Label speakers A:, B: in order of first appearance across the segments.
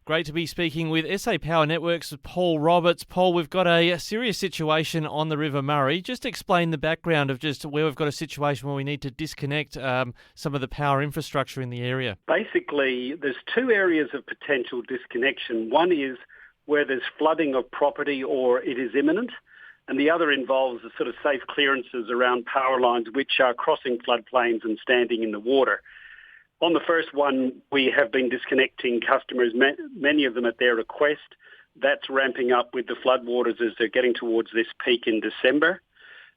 A: Great to be speaking with SA Power Networks' Paul Roberts. Paul, we've got a serious situation on the River Murray. Just explain the background of just where we've got a situation where we need to disconnect some of the power infrastructure in the area.
B: Basically, there's two areas of potential disconnection. One is where there's flooding of property or it is imminent, and the other involves the sort of safe clearances around power lines which are crossing floodplains and standing in the water. On the first one, we have been disconnecting customers, many of them at their request. That's ramping up with the floodwaters as they're getting towards this peak in December.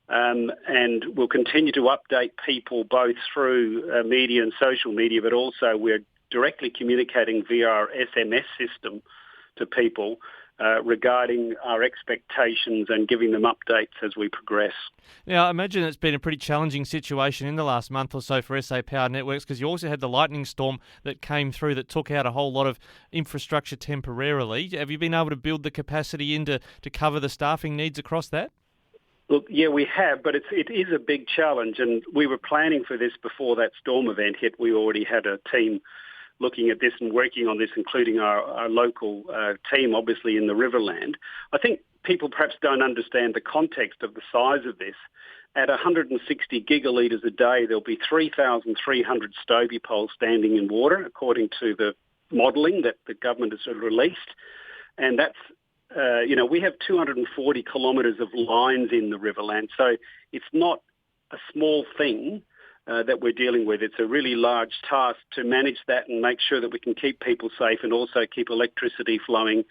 B: And we'll continue to update people both through media and social media, but also we're directly communicating via our SMS system to people regarding our expectations and giving them updates as we progress.
A: Now, I imagine it's been a pretty challenging situation in the last month or so for SA Power Networks because you also had the lightning storm that came through that took out a whole lot of infrastructure temporarily. Have you been able to build the capacity in to cover the staffing needs across that?
B: Look, yeah, we have, but it is a big challenge, and we were planning for this before that storm event hit. We already had a team looking at this and working on this, including our local team, obviously, in the Riverland. I think people perhaps don't understand the context of the size of this. At 160 gigalitres a day, there'll be 3,300 Stovey poles standing in water, according to the modelling that the government has sort of released. And that's, we have 240 kilometres of lines in the Riverland, so it's not a small thing that we're dealing with. It's a really large task to manage that and make sure that we can keep people safe and also keep electricity flowing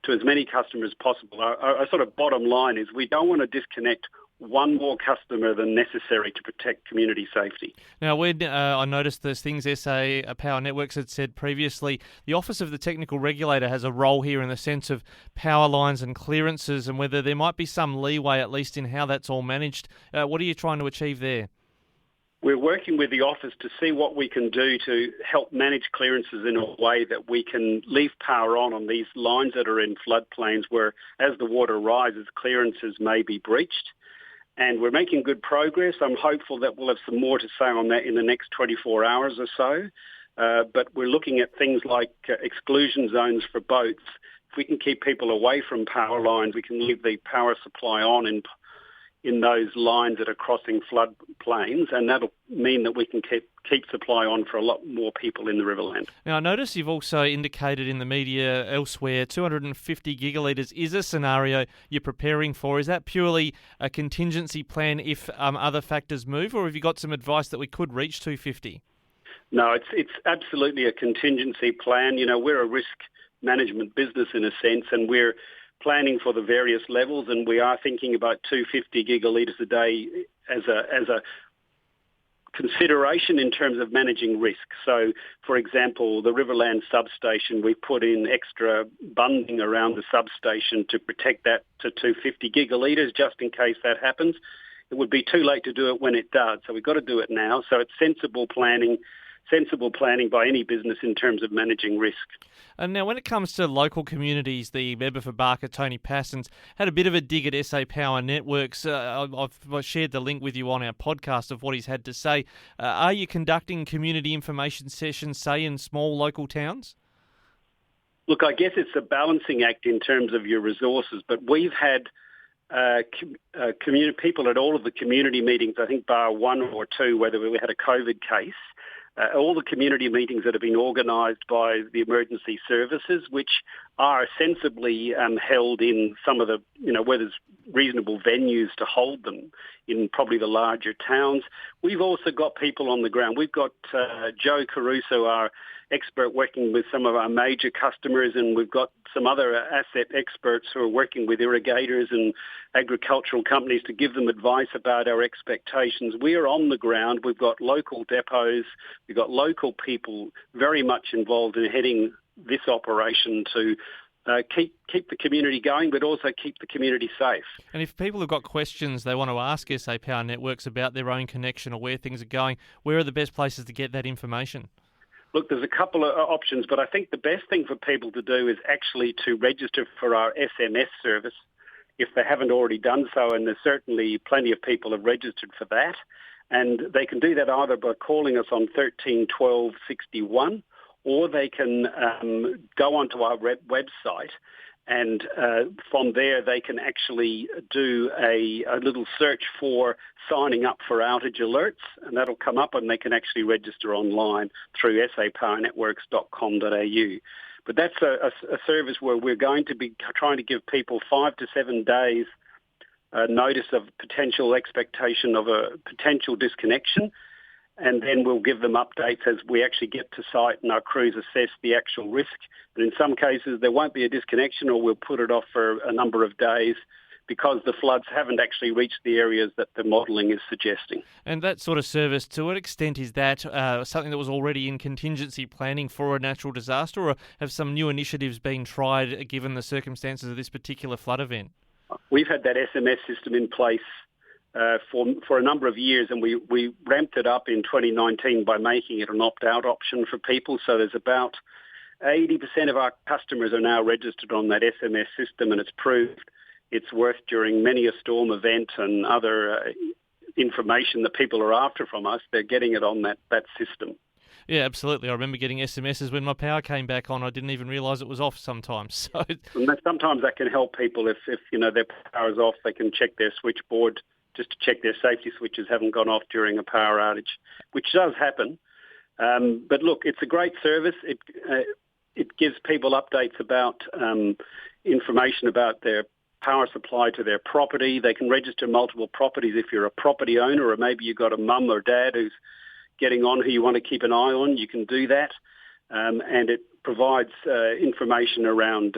B: to as many customers as possible. Our sort of bottom line is we don't want to disconnect one more customer than necessary to protect community safety.
A: Now, when I noticed there's things SA Power Networks had said previously, the Office of the Technical Regulator has a role here in the sense of power lines and clearances and whether there might be some leeway at least in how that's all managed. What are you trying to achieve there?
B: We're working with the office to see what we can do to help manage clearances in a way that we can leave power on these lines that are in floodplains where, as the water rises, clearances may be breached. And we're making good progress. I'm hopeful that we'll have some more to say on that in the next 24 hours or so. But we're looking at things like exclusion zones for boats. If we can keep people away from power lines, we can leave the power supply on in those lines that are crossing floodplains, and that'll mean that we can keep supply on for a lot more people in the Riverland.
A: Now, I notice you've also indicated in the media elsewhere 250 gigalitres is a scenario you're preparing for. Is that purely a contingency plan if other factors move, or have you got some advice that we could reach 250?
B: No, it's absolutely a contingency plan. You know, we're a risk management business in a sense, and we're planning for the various levels, and we are thinking about 250 gigalitres a day as a consideration in terms of managing risk. So, for example, the Riverland substation, we put in extra bunding around the substation to protect that to 250 gigalitres just in case that happens. It would be too late to do it when it does, so we've got to do it now. So it's sensible planning by any business in terms of managing risk.
A: And now when it comes to local communities, the member for Barker, Tony Pasin, had a bit of a dig at SA Power Networks. I've shared the link with you on our podcast of what he's had to say. Are you conducting community information sessions, say, in small local towns?
B: Look, I guess it's a balancing act in terms of your resources, but we've had people at all of the community meetings, I think bar one or two, whether we had a COVID case, all the community meetings that have been organised by the emergency services, which are sensibly held in some of the, where there's reasonable venues to hold them in probably the larger towns. We've also got people on the ground. We've got Joe Caruso, our expert, working with some of our major customers, and we've got some other asset experts who are working with irrigators and agricultural companies to give them advice about our expectations. We are on the ground. We've got local depots. We've got local people very much involved in heading this operation to keep the community going, but also keep the community safe.
A: And if people have got questions they want to ask SA Power Networks about their own connection or where things are going, where are the best places to get that information?
B: Look, there's a couple of options, but I think the best thing for people to do is actually to register for our SMS service if they haven't already done so, and there's certainly plenty of people have registered for that. And they can do that either by calling us on 13 12 61 or they can go onto our website, and from there they can actually do a little search for signing up for outage alerts, and that'll come up, and they can actually register online through sapowernetworks.com.au. But that's a service where we're going to be trying to give people 5 to 7 days notice of potential expectation of a potential disconnection, and then we'll give them updates as we actually get to site and our crews assess the actual risk. And in some cases, there won't be a disconnection, or we'll put it off for a number of days because the floods haven't actually reached the areas that the modelling is suggesting.
A: And that sort of service, to what extent is that something that was already in contingency planning for a natural disaster, or have some new initiatives been tried given the circumstances of this particular flood event?
B: We've had that SMS system in place for a number of years, and we ramped it up in 2019 by making it an opt-out option for people. So there's about 80% of our customers are now registered on that SMS system, and it's proved its worth during many a storm event and other information that people are after from us. They're getting it on that system.
A: Yeah, absolutely. I remember getting SMSs when my power came back on. I didn't even realise it was off sometimes. So
B: sometimes that can help people if their power is off. They can check their switchboard just to check their safety switches haven't gone off during a power outage, which does happen. But look, it's a great service. It gives people updates about information about their power supply to their property. They can register multiple properties if you're a property owner, or maybe you've got a mum or dad who's getting on who you want to keep an eye on. You can do that. And it provides information around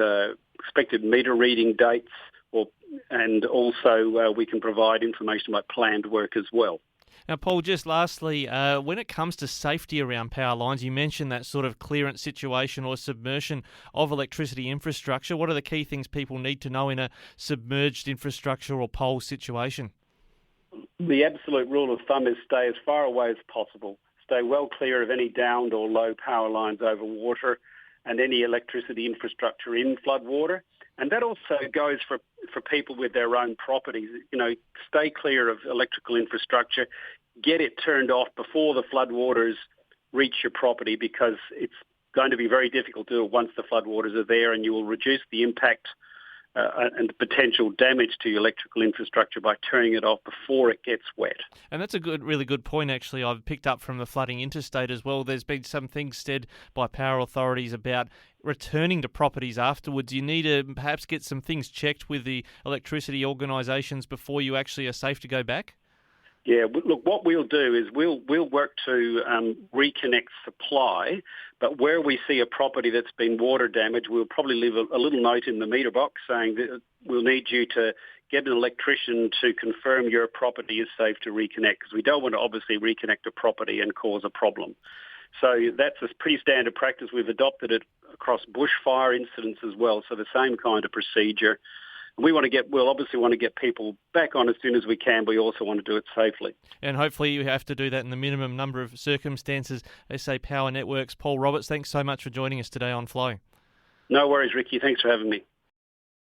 B: expected meter reading dates, and also we can provide information about planned work as well.
A: Now, Paul, just lastly, when it comes to safety around power lines, you mentioned that sort of clearance situation or submersion of electricity infrastructure. What are the key things people need to know in a submerged infrastructure or pole situation?
B: The absolute rule of thumb is stay as far away as possible. Stay well clear of any downed or low power lines over water and any electricity infrastructure in floodwater. And that also goes for people with their own properties. Stay clear of electrical infrastructure. Get it turned off before the floodwaters reach your property, because it's going to be very difficult to do it once the floodwaters are there, and you will reduce the impact and potential damage to your electrical infrastructure by turning it off before it gets wet.
A: And that's a really good point, actually. I've picked up from the flooding interstate as well. There's been some things said by power authorities about returning to properties afterwards. You need to perhaps get some things checked with the electricity organisations before you actually are safe to go back?
B: Yeah, look, what we'll do is we'll work to reconnect supply, but where we see a property that's been water damaged, we'll probably leave a little note in the meter box saying that we'll need you to get an electrician to confirm your property is safe to reconnect, because we don't want to obviously reconnect a property and cause a problem. So that's a pretty standard practice. We've adopted it across bushfire incidents as well, so the same kind of procedure. We'll obviously want to get people back on as soon as we can, but we also want to do it safely.
A: And hopefully you have to do that in the minimum number of circumstances. SA Power Networks, Paul Roberts, thanks so much for joining us today on Flow.
B: No worries, Ricky. Thanks for having me.